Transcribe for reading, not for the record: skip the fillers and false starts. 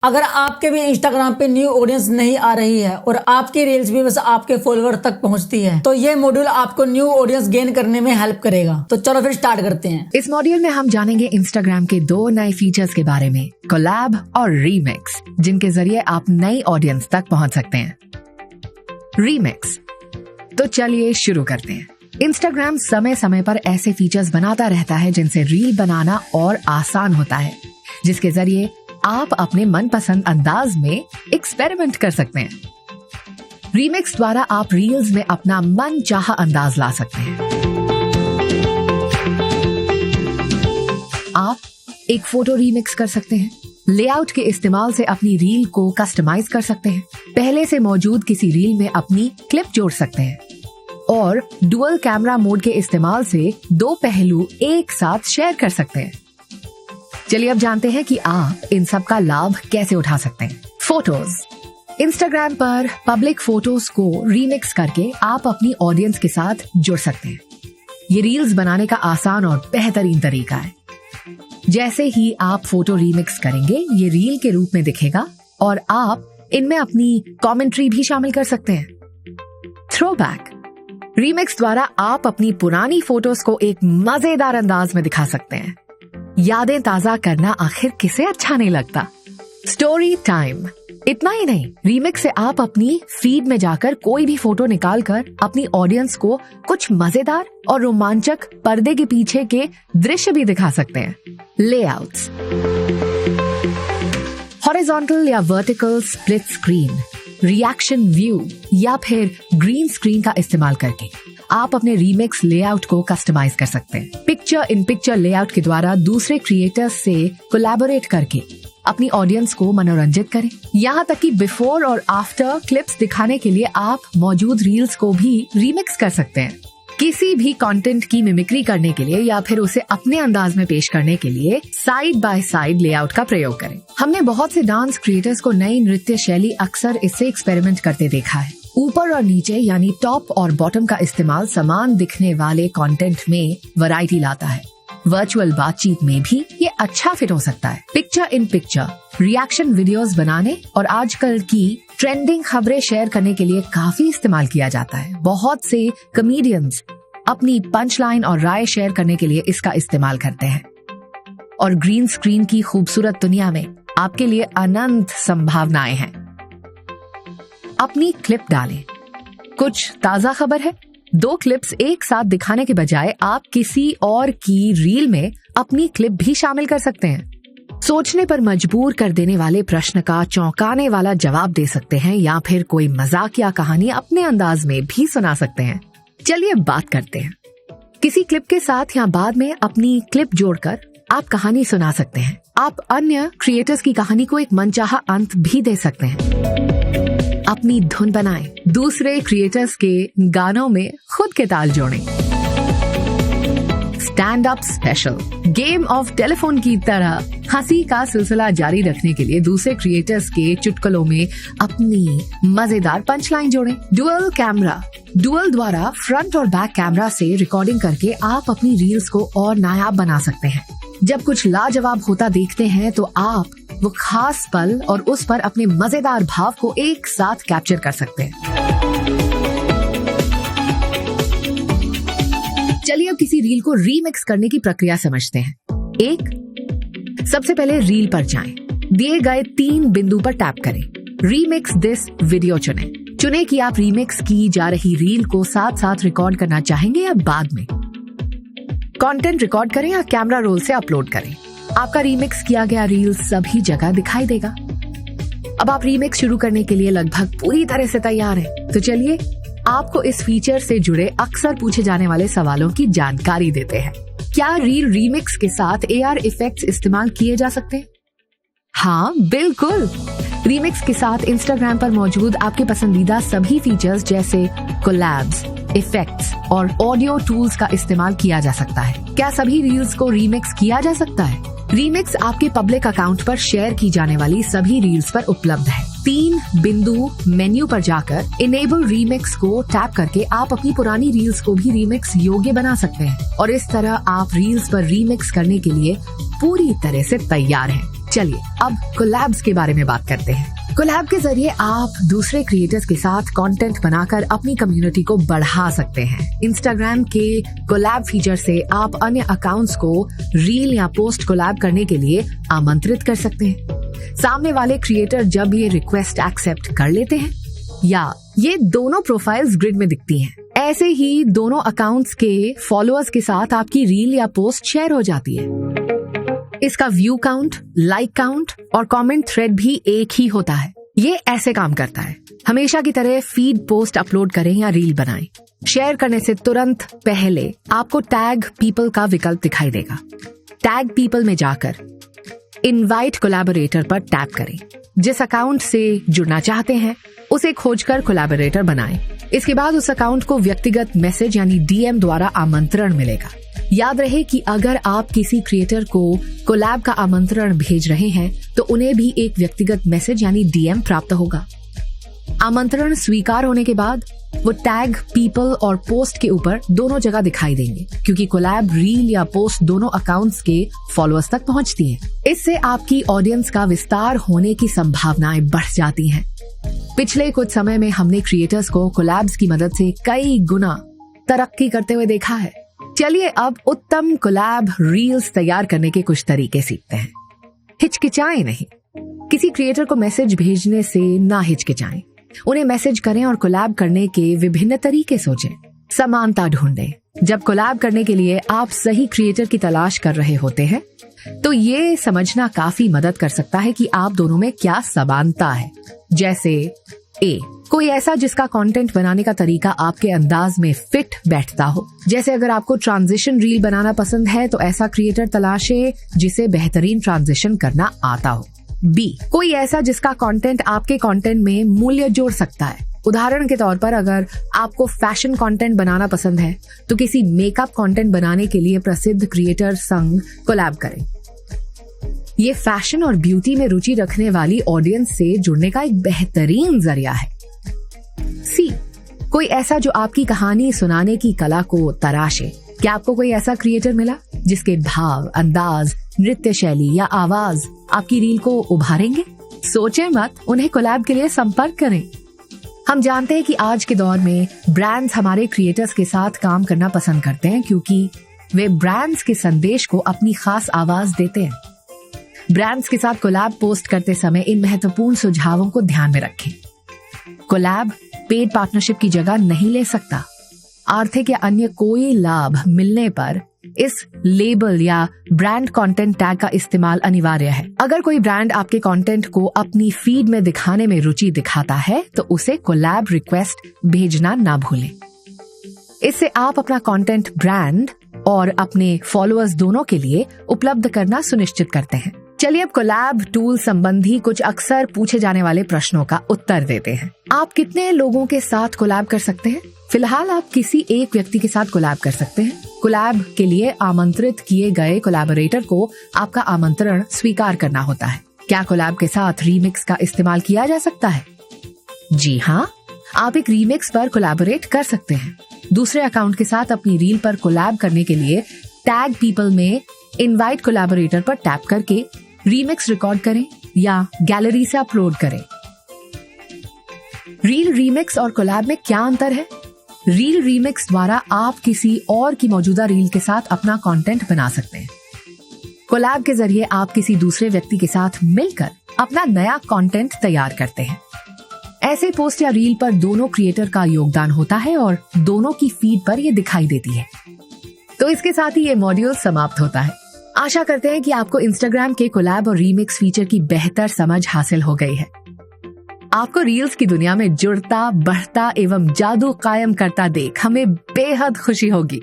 अगर आपके भी इंस्टाग्राम पे न्यू ऑडियंस नहीं आ रही है और आपकी रील्स भी बस आपके फॉलोअर तक पहुंचती है तो ये मॉड्यूल आपको न्यू ऑडियंस गेन करने में हेल्प करेगा। तो चलो फिर स्टार्ट करते हैं। इस मॉड्यूल में हम जानेंगे इंस्टाग्राम के 2 नए फीचर्स के बारे में, कोलैब और रीमिक्स, जिनके जरिए आप नई ऑडियंस तक पहुंच सकते हैं। रीमिक्स, तो चलिए शुरू करते हैं। इंस्टाग्राम समय समय पर ऐसे फीचर्स बनाता रहता है जिनसे रील बनाना और आसान होता है, जिसके जरिए आप अपने मनपसंद अंदाज में एक्सपेरिमेंट कर सकते हैं। रीमिक्स द्वारा आप रील्स में अपना मनचाहा अंदाज ला सकते हैं। आप एक फोटो रीमिक्स कर सकते हैं, लेआउट के इस्तेमाल से अपनी रील को कस्टमाइज कर सकते हैं, पहले से मौजूद किसी रील में अपनी क्लिप जोड़ सकते हैं और डुअल कैमरा मोड के इस्तेमाल से 2 पहलू एक साथ शेयर कर सकते हैं। चलिए अब जानते हैं कि आप इन सब का लाभ कैसे उठा सकते हैं। फोटोज, इंस्टाग्राम पर पब्लिक फोटोज को रीमिक्स करके आप अपनी ऑडियंस के साथ जुड़ सकते हैं। ये रील्स बनाने का आसान और बेहतरीन तरीका है। जैसे ही आप फोटो रीमिक्स करेंगे, ये रील के रूप में दिखेगा और आप इनमें अपनी कमेंट्री भी शामिल कर सकते हैं। थ्रोबैक, रीमिक्स द्वारा आप अपनी पुरानी फोटोज को एक मजेदार अंदाज में दिखा सकते हैं। यादें ताजा करना आखिर किसे अच्छा नहीं लगता। स्टोरी टाइम, इतना ही नहीं, रीमिक्स से आप अपनी फीड में जाकर कोई भी फोटो निकालकर अपनी ऑडियंस को कुछ मजेदार और रोमांचक पर्दे के पीछे के दृश्य भी दिखा सकते हैं। लेआउट्स, हॉरिजॉन्टल या vertical split screen, reaction view या फिर ग्रीन स्क्रीन का इस्तेमाल करके आप अपने रीमिक्स लेआउट को कस्टमाइज कर सकते हैं। पिक्चर इन पिक्चर लेआउट के द्वारा दूसरे क्रिएटर्स से कोलैबोरेट करके अपनी ऑडियंस को मनोरंजित करें। यहाँ तक कि बिफोर और आफ्टर क्लिप्स दिखाने के लिए आप मौजूद रील्स को भी रीमिक्स कर सकते हैं। किसी भी कंटेंट की मिमिक्री करने के लिए या फिर उसे अपने अंदाज में पेश करने के लिए साइड बाय साइड लेआउट का प्रयोग करें। हमने बहुत से डांस क्रिएटर्स को नई नृत्य शैली अक्सर इससे एक्सपेरिमेंट करते देखा है। ऊपर और नीचे यानी टॉप और बॉटम का इस्तेमाल समान दिखने वाले कंटेंट में वैरायटी लाता है। वर्चुअल बातचीत में भी ये अच्छा फिट हो सकता है। Picture in picture, reaction videos बनाने और आजकल की ट्रेंडिंग खबरें शेयर करने के लिए काफी इस्तेमाल किया जाता है। बहुत से कॉमेडियंस अपनी पंच लाइन और राय शेयर करने के लिए इसका इस्तेमाल करते हैं। और ग्रीन स्क्रीन की खूबसूरत दुनिया में आपके लिए अनंत संभावनाएं हैं। अपनी क्लिप डालें। कुछ ताजा खबर है, 2 क्लिप्स एक साथ दिखाने के बजाय आप किसी और की रील में अपनी क्लिप भी शामिल कर सकते हैं। सोचने पर मजबूर कर देने वाले प्रश्न का चौंकाने वाला जवाब दे सकते हैं या फिर कोई मजाकिया कहानी अपने अंदाज में भी सुना सकते हैं। चलिए बात करते हैं। किसी क्लिप के साथ या बाद में अपनी क्लिप जोड़कर आप कहानी सुना सकते हैं। आप अन्य क्रिएटर्स की कहानी को एक मनचाहा अंत भी दे सकते हैं। अपनी धुन बनाएं, दूसरे क्रिएटर्स के गानों में खुद के ताल जोड़ें। Stand up special, game of telephone की तरह हंसी का सिलसिला जारी रखने के लिए दूसरे क्रिएटर्स के चुटकुलों में अपनी मजेदार पंचलाइन जोड़ें। डुअल कैमरा, डुअल द्वारा फ्रंट और बैक कैमरा से रिकॉर्डिंग करके आप अपनी रील्स को और नायाब बना सकते हैं। जब कुछ लाजवाब होता देखते हैं तो आप वो खास पल और उस पर अपने मजेदार भाव को एक साथ कैप्चर कर सकते हैं। चलिए अब किसी रील को रीमिक्स करने की प्रक्रिया समझते हैं। सबसे पहले रील पर जाएं, दिए गए 3 बिंदु पर टैप करें, रीमिक्स दिस वीडियो चुनें कि आप रीमिक्स की जा रही रील को साथ साथ रिकॉर्ड करना चाहेंगे या बाद में। कंटेंट रिकॉर्ड करें या कैमरा रोल से अपलोड करें। आपका रीमिक्स किया गया रील सभी जगह दिखाई देगा। अब आप रीमिक्स शुरू करने के लिए लगभग पूरी तरह से तैयार हैं। तो चलिए आपको इस फीचर से जुड़े अक्सर पूछे जाने वाले सवालों की जानकारी देते हैं। क्या रील रीमिक्स के साथ AR इफेक्ट्स इस्तेमाल किए जा सकते हैं? हाँ, बिल्कुल। रीमिक्स के साथ इंस्टाग्राम पर मौजूद आपके पसंदीदा सभी फीचर्स जैसे कोलैब्स, इफेक्ट्स और ऑडियो टूल्स का इस्तेमाल किया जा सकता है। क्या सभी रील्स को रीमिक्स किया जा सकता है? रीमिक्स आपके पब्लिक अकाउंट पर शेयर की जाने वाली सभी रील्स पर उपलब्ध है। 3 बिंदु मेन्यू पर जाकर इनेबल रीमिक्स को टैप करके आप अपनी पुरानी रील्स को भी रीमिक्स योग्य बना सकते हैं और इस तरह आप रील्स पर रीमिक्स करने के लिए पूरी तरह से तैयार हैं। चलिए अब कोलैब्स के बारे में बात करते हैं। कोलैब के जरिए आप दूसरे क्रिएटर्स के साथ कंटेंट बनाकर अपनी कम्युनिटी को बढ़ा सकते हैं। इंस्टाग्राम के कोलैब फीचर से आप अन्य अकाउंट्स को रील या पोस्ट कोलैब करने के लिए आमंत्रित कर सकते हैं। सामने वाले क्रिएटर जब ये रिक्वेस्ट एक्सेप्ट कर लेते हैं या ये दोनों प्रोफाइल्स ग्रिड में दिखती हैं, ऐसे ही दोनों अकाउंट्स के फॉलोअर्स के साथ आपकी रील या पोस्ट शेयर हो जाती है। इसका व्यू काउंट, लाइक काउंट और कमेंट थ्रेड भी एक ही होता है। ये ऐसे काम करता है, हमेशा की तरह फीड पोस्ट अपलोड करें या रील बनाएं, शेयर करने से तुरंत पहले आपको टैग पीपल का विकल्प दिखाई देगा। टैग पीपल में जाकर इनवाइट कोलैबोरेटर पर टैप करें। जिस अकाउंट से जुड़ना चाहते हैं उसे खोजकर कोलैबोरेटर बनाएं। इसके बाद उस अकाउंट को व्यक्तिगत मैसेज यानी डीएम द्वारा आमंत्रण मिलेगा। याद रहे कि अगर आप किसी क्रिएटर को कोलैब का आमंत्रण भेज रहे हैं तो उन्हें भी एक व्यक्तिगत मैसेज यानी डीएम प्राप्त होगा। आमंत्रण स्वीकार होने के बाद वो टैग पीपल और पोस्ट के ऊपर दोनों जगह दिखाई देंगे, क्योंकि कोलैब रील या पोस्ट दोनों अकाउंट्स के फॉलोअर्स तक पहुंचती है। इससे आपकी ऑडियंस का विस्तार होने की संभावनाएं बढ़ जाती हैं। पिछले कुछ समय में हमने क्रिएटर्स को कोलैब्स की मदद से कई गुना तरक्की करते हुए देखा है। चलिए अब उत्तम कोलैब रील्स तैयार करने के कुछ तरीके सीखते हैं। हिचकिचाएं नहीं। किसी क्रिएटर को मैसेज भेजने से ना हिचकिचाएं। उन्हें मैसेज करें और कोलैब करने के विभिन्न तरीके सोचें। समानता ढूंढें। जब कोलैब करने के लिए आप सही क्रिएटर की तलाश कर रहे होते हैं तो ये समझना काफी मदद कर सकता है कि आप दोनों में क्या समानता है। जैसे ए, कोई ऐसा जिसका कंटेंट बनाने का तरीका आपके अंदाज में फिट बैठता हो। जैसे अगर आपको ट्रांजिशन रील बनाना पसंद है तो ऐसा क्रिएटर तलाशे जिसे बेहतरीन ट्रांजिशन करना आता हो। बी, कोई ऐसा जिसका कंटेंट आपके कंटेंट में मूल्य जोड़ सकता है। उदाहरण के तौर पर अगर आपको फैशन कंटेंट बनाना पसंद है तो किसी मेकअप कंटेंट बनाने के लिए प्रसिद्ध क्रिएटर संग कोलैब करें। ये फैशन और ब्यूटी में रुचि रखने वाली ऑडियंस से जुड़ने का एक बेहतरीन जरिया है। सी, कोई ऐसा जो आपकी कहानी सुनाने की कला को तराशे। क्या आपको कोई ऐसा क्रिएटर मिला जिसके भाव, अंदाज, नृत्य शैली या आवाज आपकी रील को उभारेंगे? सोचें मत, उन्हें कोलैब के लिए संपर्क करें। हम जानते हैं कि आज के दौर में ब्रांड्स हमारे क्रिएटर्स के साथ काम करना पसंद करते हैं क्योंकि वे ब्रांड्स के संदेश को अपनी खास आवाज देते हैं। ब्रांड्स के साथ कोलैब पोस्ट करते समय इन महत्वपूर्ण सुझावों को ध्यान में रखें। कोलैब पेड पार्टनरशिप की जगह नहीं ले सकता। आर्थिक या अन्य कोई लाभ मिलने पर इस लेबल या ब्रांड कंटेंट टैग का इस्तेमाल अनिवार्य है। अगर कोई ब्रांड आपके कंटेंट को अपनी फीड में दिखाने में रुचि दिखाता है तो उसे कोलैब रिक्वेस्ट भेजना ना भूलें। इससे आप अपना कंटेंट ब्रांड और अपने फॉलोअर्स दोनों के लिए उपलब्ध करना सुनिश्चित करते हैं। चलिए अब कोलैब टूल संबंधी कुछ अक्सर पूछे जाने वाले प्रश्नों का उत्तर देते हैं। आप कितने लोगों के साथ कोलैब कर सकते हैं? फिलहाल आप किसी एक व्यक्ति के साथ कोलैब कर सकते हैं। कोलैब के लिए आमंत्रित किए गए कोलैबोरेटर को आपका आमंत्रण स्वीकार करना होता है। क्या कोलैब के साथ रीमिक्स का इस्तेमाल किया जा सकता है? जी हाँ, आप एक रीमिक्स पर कोलैबोरेट कर सकते हैं। दूसरे अकाउंट के साथ अपनी रील पर कोलैब करने के लिए टैग पीपल में इनवाइट कोलैबोरेटर पर टैप करके रीमिक्स रिकॉर्ड करें या गैलरी से अपलोड करें। रील रीमिक्स और कोलैब में क्या अंतर है? रील रीमिक्स द्वारा आप किसी और की मौजूदा रील के साथ अपना कंटेंट बना सकते हैं। कोलैब के जरिए आप किसी दूसरे व्यक्ति के साथ मिलकर अपना नया कंटेंट तैयार करते हैं। ऐसे पोस्ट या रील पर दोनों क्रिएटर का योगदान होता है और दोनों की फीड पर यह दिखाई देती है। तो इसके साथ ही ये मॉड्यूल समाप्त होता है। आशा करते हैं कि आपको इंस्टाग्राम के कोलैब और रीमिक्स फीचर की बेहतर समझ हासिल हो गई है। आपको रील्स की दुनिया में जुड़ता, बढ़ता एवं जादू कायम करता देख हमें बेहद खुशी होगी।